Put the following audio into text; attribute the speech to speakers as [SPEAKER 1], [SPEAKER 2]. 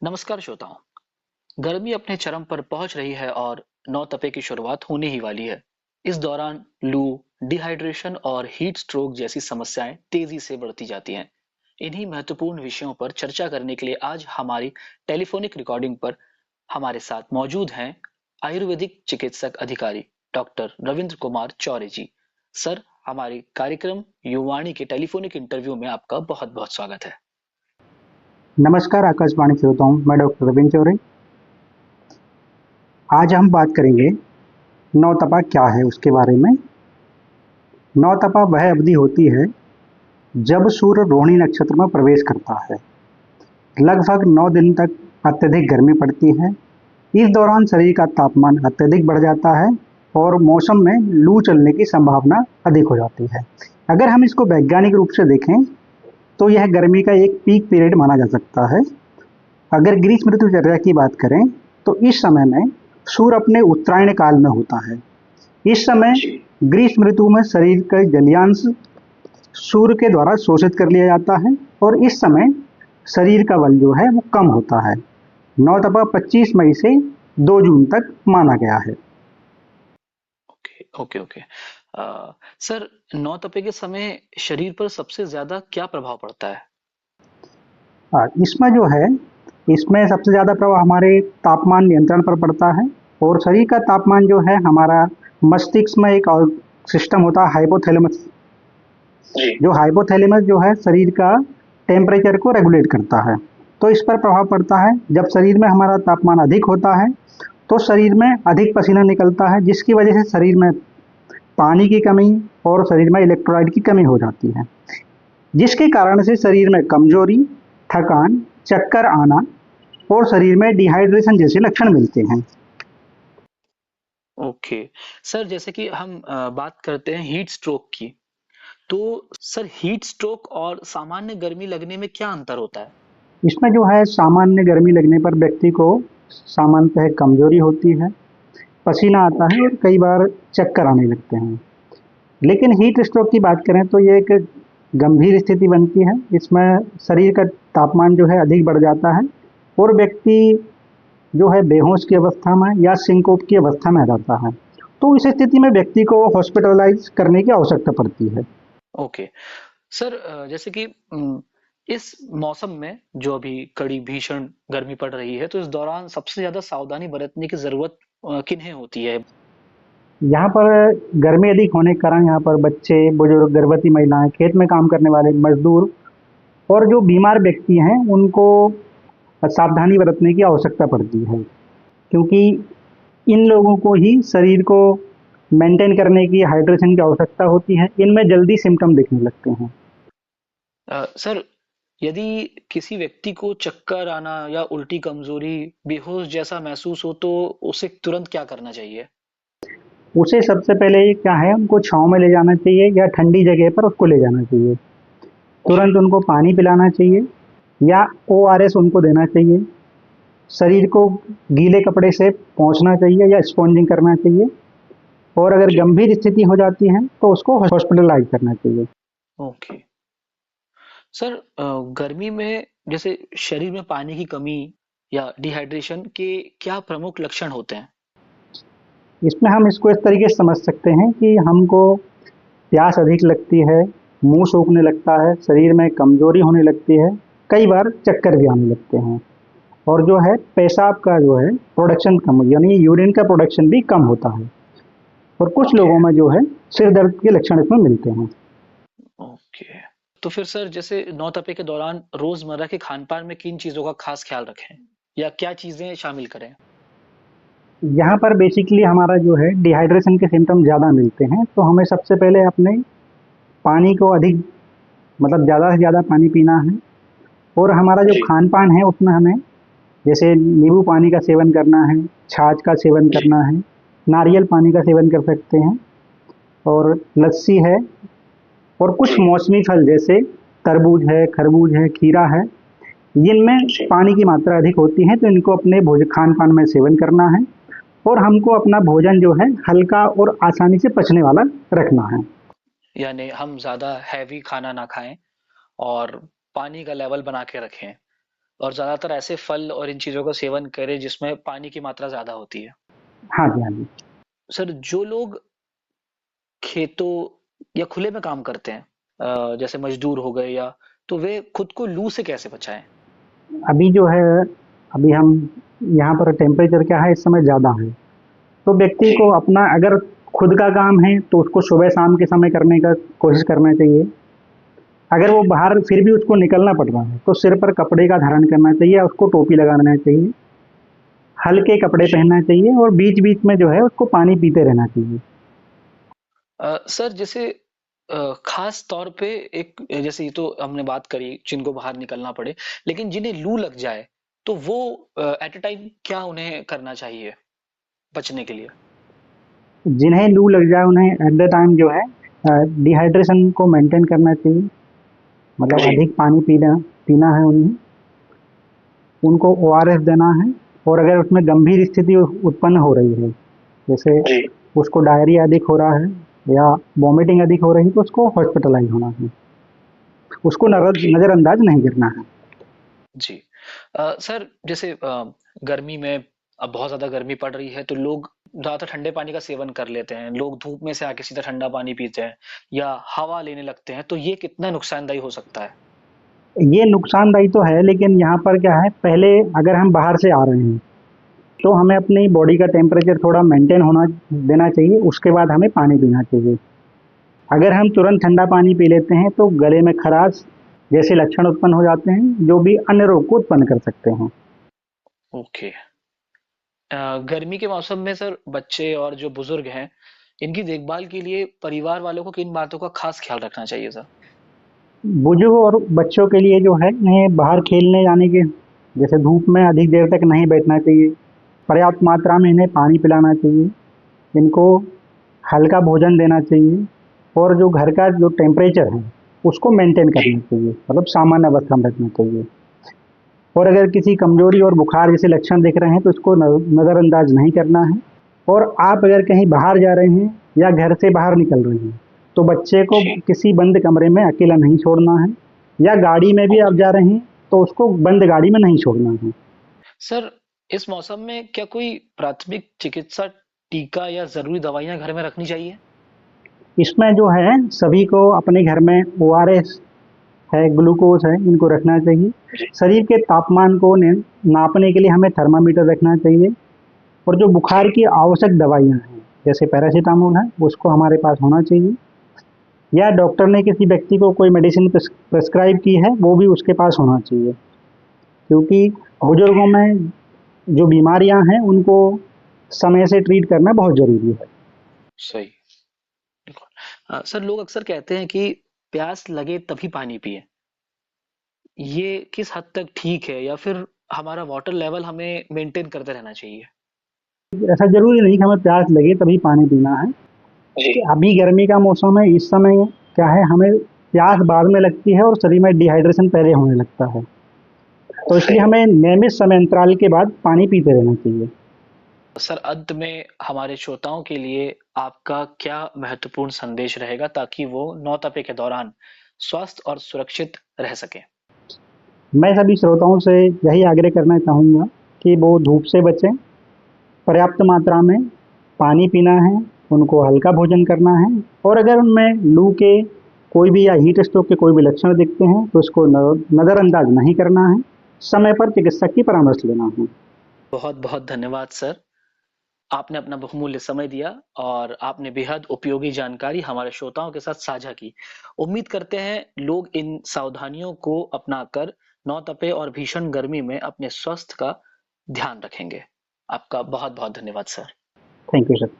[SPEAKER 1] नमस्कार श्रोताओं। गर्मी अपने चरम पर पहुंच रही है और नौ तपे की शुरुआत होने ही वाली है। इस दौरान लू, डिहाइड्रेशन और हीट स्ट्रोक जैसी समस्याएं तेजी से बढ़ती जाती हैं। इन्हीं महत्वपूर्ण विषयों पर चर्चा करने के लिए आज हमारी टेलीफोनिक रिकॉर्डिंग पर हमारे साथ मौजूद हैं आयुर्वेदिक चिकित्सक अधिकारी डॉक्टर रविंद्र कुमार चौरे जी। सर, हमारे कार्यक्रम युवाणी के टेलीफोनिक इंटरव्यू में आपका बहुत बहुत स्वागत है।
[SPEAKER 2] नमस्कार आकाशवाणी श्रोताओं, मैं डॉक्टर रविंद्र चौरे। आज हम बात करेंगे नौतपा क्या है उसके बारे में। नौतपा वह अवधि होती है जब सूर्य रोहिणी नक्षत्र में प्रवेश करता है। लगभग 9 दिन तक अत्यधिक गर्मी पड़ती है। इस दौरान शरीर का तापमान अत्यधिक बढ़ जाता है और मौसम में लू चलने की संभावना अधिक हो जाती है। अगर हम इसको वैज्ञानिक रूप से देखें तो यह गर्मी का एक पीक पीरियड माना जा सकता है। अगर ग्रीष्म ऋतुचर्या की बात करें तो इस समय में सूर्य अपने उत्तरायण काल में होता है। इस समय ग्रीष्म ऋतु में शरीर का जलीयांश सूर्य के द्वारा शोषित कर लिया जाता है और इस समय शरीर का बल जो है वो कम होता है। नौतपा 25 मई से 2 जून तक माना गया है।
[SPEAKER 1] Okay okay okay. सर, नौ तपे के समय शरीर पर सबसे ज्यादा क्या प्रभाव पड़ता है?
[SPEAKER 2] इसमें जो है इसमें सबसे ज़्यादा प्रभाव हमारे तापमान नियंत्रण पर पड़ता है और शरीर का तापमान जो है हमारा मस्तिष्क में एक और सिस्टम होता है हाइपोथैलेमस। जो हाइपोथैलेमस जो है शरीर का टेम्परेचर को रेगुलेट करता है। तो इस पर प्रभाव पड़ता है। जब शरीर में हमारा तापमान अधिक होता है तो शरीर में अधिक पसीना निकलता है, जिसकी वजह से शरीर में पानी की कमी और शरीर में इलेक्ट्रोलाइट की कमी हो जाती है, जिसके कारण से शरीर में कमजोरी, थकान, चक्कर आना और शरीर में डिहाइड्रेशन जैसे लक्षण मिलते हैं।
[SPEAKER 1] ओके। सर, जैसे कि हम बात करते हैं हीट स्ट्रोक की, तो सर हीट स्ट्रोक और सामान्य गर्मी लगने में क्या अंतर होता है?
[SPEAKER 2] इसमें जो है सामान्य गर्मी लगने पर व्यक्ति को सामान्यतः कमजोरी होती है, पसीना आता है और कई बार चक्कर आने लगते हैं। लेकिन हीट स्ट्रोक की बात करें तो ये एक गंभीर स्थिति बनती है। इसमें शरीर का तापमान जो है अधिक बढ़ जाता है और व्यक्ति जो है बेहोश की अवस्था में या सिंकोप की अवस्था में आ जाता है। तो इस स्थिति में व्यक्ति को हॉस्पिटलाइज करने की आवश्यकता पड़ती है।
[SPEAKER 1] ओके। सर, जैसे कि इस मौसम में जो अभी कड़ी भीषण गर्मी पड़ रही है, तो इस दौरान सबसे ज्यादा सावधानी बरतने की जरूरत किन्हें होती है?
[SPEAKER 2] यहाँ पर गर्मी अधिक होने के कारण यहाँ पर बच्चे, बुजुर्ग, गर्भवती महिलाएं, खेत में काम करने वाले मजदूर और जो बीमार व्यक्ति हैं उनको सावधानी बरतने की आवश्यकता पड़ती है, क्योंकि इन लोगों को ही शरीर को मेंटेन करने की, हाइड्रेशन की आवश्यकता होती है। इनमें जल्दी सिम्टम दिखने लगते हैं।
[SPEAKER 1] सर, यदि किसी व्यक्ति को चक्कर आना या उल्टी, कमजोरी, बेहोश जैसा महसूस हो, तो उसे तुरंत क्या करना चाहिए?
[SPEAKER 2] उसे सबसे पहले क्या है, उनको छाँव में ले जाना चाहिए या ठंडी जगह पर उसको ले जाना चाहिए। तुरंत उनको पानी पिलाना चाहिए या ओआरएस उनको देना चाहिए। शरीर को गीले कपड़े से पोंछना चाहिए या स्पॉन्जिंग करना चाहिए और अगर गंभीर स्थिति हो जाती है तो उसको हॉस्पिटलाइज करना चाहिए।
[SPEAKER 1] ओके। सर, गर्मी में जैसे शरीर में पानी की कमी या डिहाइड्रेशन के क्या प्रमुख लक्षण होते हैं?
[SPEAKER 2] इसमें हम इसको इस तरीके से समझ सकते हैं कि हमको प्यास अधिक लगती है, मुंह सूखने लगता है, शरीर में कमजोरी होने लगती है, कई बार चक्कर भी आने लगते हैं और जो है पेशाब का जो है प्रोडक्शन कम, यानी यूरिन का प्रोडक्शन भी कम होता है और कुछ
[SPEAKER 1] ओके
[SPEAKER 2] लोगों में जो है सिर दर्द के लक्षण इसमें मिलते हैं।
[SPEAKER 1] ओके। तो फिर सर, जैसे नौ तपे के दौरान रोजमर्रा के खान पान में किन चीजों का खास ख्याल रखें या क्या चीजें शामिल करें?
[SPEAKER 2] यहाँ पर बेसिकली हमारा जो है डिहाइड्रेशन के सिम्टम ज़्यादा मिलते हैं, तो हमें सबसे पहले अपने पानी को अधिक, मतलब ज़्यादा से ज़्यादा पानी पीना है और हमारा जो खान पान है उसमें हमें जैसे नींबू पानी का सेवन करना है, छाछ का सेवन करना है, नारियल पानी का सेवन कर सकते हैं और लस्सी है और कुछ मौसमी फल जैसे तरबूज है, खरबूज है, खीरा है, जिनमें पानी की मात्रा अधिक होती है, तो इनको अपने भोज खान पान में सेवन करना है और हमको अपना भोजन जो है हल्का और आसानी से पचने वाला रखना है।
[SPEAKER 1] यानी हम ज्यादा हैवी खाना ना खाएं और पानी का लेवल बना के रखें। और ज्यादातर ऐसे फल और इन चीजों का सेवन करें जिसमें पानी की मात्रा ज्यादा होती है।
[SPEAKER 2] हाँ जी, हाँ जी।
[SPEAKER 1] सर, जो लोग खेतों या खुले में काम करते हैं, जैसे मजदूर हो गए, या तो वे खुद को लू से कैसे बचाएं?
[SPEAKER 2] अभी जो है, अभी हम यहाँ पर टेम्परेचर क्या है इस समय ज़्यादा है, तो व्यक्ति को अपना अगर खुद का काम है तो उसको सुबह शाम के समय करने का कोशिश करना चाहिए। अगर वो बाहर फिर भी उसको निकलना पड़ रहा है तो सिर पर कपड़े का धारण करना चाहिए, उसको टोपी लगाना चाहिए, हल्के कपड़े पहनना चाहिए और बीच बीच में जो है उसको पानी पीते रहना चाहिए।
[SPEAKER 1] सर, जैसे खास तौर पे एक, जैसे ये तो हमने बात करी जिनको बाहर निकलना पड़े, लेकिन जिन्हें लू लग जाए तो वो एट अ टाइम क्या उन्हें करना चाहिए बचने के लिए?
[SPEAKER 2] जिन्हें लू लग जाए उन्हें एट द टाइम जो है डिहाइड्रेशन को मेंटेन करना चाहिए, मतलब
[SPEAKER 1] जी।
[SPEAKER 2] अधिक पानी पीना पीना है उन्हें, उनको ओआरएस देना है। और अगर उसमें गंभीर स्थिति उत्पन्न हो रही है, जैसे
[SPEAKER 1] जी।
[SPEAKER 2] उसको डायरिया अधिक हो रहा है या वॉमिटिंग अधिक हो रही है, तो उसको हॉस्पिटलाइज होना है, उसको
[SPEAKER 1] ओके।
[SPEAKER 2] नज़रअंदाज नहीं करना है।
[SPEAKER 1] जी। सर, जैसे गर्मी में, अब बहुत ज़्यादा गर्मी पड़ रही है तो लोग ज़्यादातर ठंडे पानी का सेवन कर लेते हैं। लोग धूप में से आके सीधा ठंडा पानी पीते हैं या हवा लेने लगते हैं, तो ये कितना नुकसानदायी हो सकता है?
[SPEAKER 2] ये नुकसानदायी तो है, लेकिन यहाँ पर क्या है, पहले अगर हम बाहर से आ रहे हैं तो हमें अपनी बॉडी का टेम्परेचर थोड़ा मेंटेन होना देना चाहिए, उसके बाद हमें पानी पीना चाहिए। अगर हम तुरंत ठंडा पानी पी लेते हैं तो गले में खराश जैसे लक्षण उत्पन्न हो जाते हैं, जो भी अन्य रोग को उत्पन्न कर सकते हैं।
[SPEAKER 1] ओके। गर्मी के मौसम में सर, बच्चे और जो बुजुर्ग हैं, इनकी देखभाल के लिए परिवार वालों को किन बातों का खास ख्याल रखना चाहिए सर?
[SPEAKER 2] बुजुर्ग और बच्चों के लिए जो है, इन्हें बाहर खेलने जाने के, जैसे धूप में अधिक देर तक नहीं बैठना चाहिए, पर्याप्त मात्रा में इन्हें पानी पिलाना चाहिए, इनको हल्का भोजन देना चाहिए और जो घर का जो टेम्परेचर है उसको मेंटेन करना चाहिए, मतलब सामान्य अवस्था में रखना चाहिए। और अगर किसी कमजोरी और बुखार जैसे लक्षण दिख रहे हैं तो इसको नज़रअंदाज नहीं करना है। और आप अगर कहीं बाहर जा रहे हैं या घर से बाहर निकल रहे हैं तो बच्चे को किसी बंद कमरे में अकेला नहीं छोड़ना है, या गाड़ी में भी आप जा रहे हैं तो उसको बंद गाड़ी में नहीं छोड़ना है।
[SPEAKER 1] सर, इस मौसम में क्या कोई प्राथमिक चिकित्सा टीका या जरूरी दवाइयां घर में रखनी चाहिए?
[SPEAKER 2] इसमें जो है सभी को अपने घर में ओआरएस है, ग्लूकोज है, इनको रखना चाहिए। शरीर के तापमान को नापने के लिए हमें थर्मामीटर रखना चाहिए। और जो बुखार की आवश्यक दवाइयाँ हैं, जैसे पैरासीटामोल है, उसको हमारे पास होना चाहिए। या डॉक्टर ने किसी व्यक्ति को कोई मेडिसिन प्रेस्क्राइब की है, वो भी उसके पास होना चाहिए, क्योंकि बुजुर्गों में जो बीमारियां हैं उनको समय से ट्रीट करना बहुत ज़रूरी है।
[SPEAKER 1] सही। सर, लोग अक्सर कहते हैं कि प्यास लगे तभी पानी पिए। ये किस हद तक ठीक है, या फिर हमारा वाटर लेवल हमें मेंटेन करते रहना चाहिए?
[SPEAKER 2] ऐसा ज़रूरी नहीं कि हमें प्यास लगे तभी पानी पीना है।
[SPEAKER 1] जी।
[SPEAKER 2] अभी गर्मी का मौसम है, इस समय क्या है, हमें प्यास बाद में लगती है और शरीर में डिहाइड्रेशन पहले होने लगता है, तो इसलिए
[SPEAKER 1] सही।
[SPEAKER 2] हमें नियमित समय अंतराल के बाद पानी पीते रहना चाहिए।
[SPEAKER 1] सर, अंत में हमारे श्रोताओं के लिए आपका क्या महत्वपूर्ण संदेश रहेगा ताकि वो नौतपे के दौरान स्वस्थ और सुरक्षित रह सकें?
[SPEAKER 2] मैं सभी श्रोताओं से यही आग्रह करना चाहूँगा कि वो धूप से बचें, पर्याप्त मात्रा में पानी पीना है, उनको हल्का भोजन करना है। और अगर उनमें लू के कोई भी या हीट स्ट्रोक के कोई भी लक्षण दिखते हैं तो उसको नज़रअंदाज नहीं करना है, समय पर चिकित्सक की परामर्श लेना है।
[SPEAKER 1] बहुत बहुत धन्यवाद सर। आपने अपना बहुमूल्य समय दिया और आपने बेहद उपयोगी जानकारी हमारे श्रोताओं के साथ साझा की। उम्मीद करते हैं लोग इन सावधानियों को अपनाकर नौतपे और भीषण गर्मी में अपने स्वास्थ्य का ध्यान रखेंगे। आपका बहुत बहुत धन्यवाद सर।
[SPEAKER 2] Thank you sir.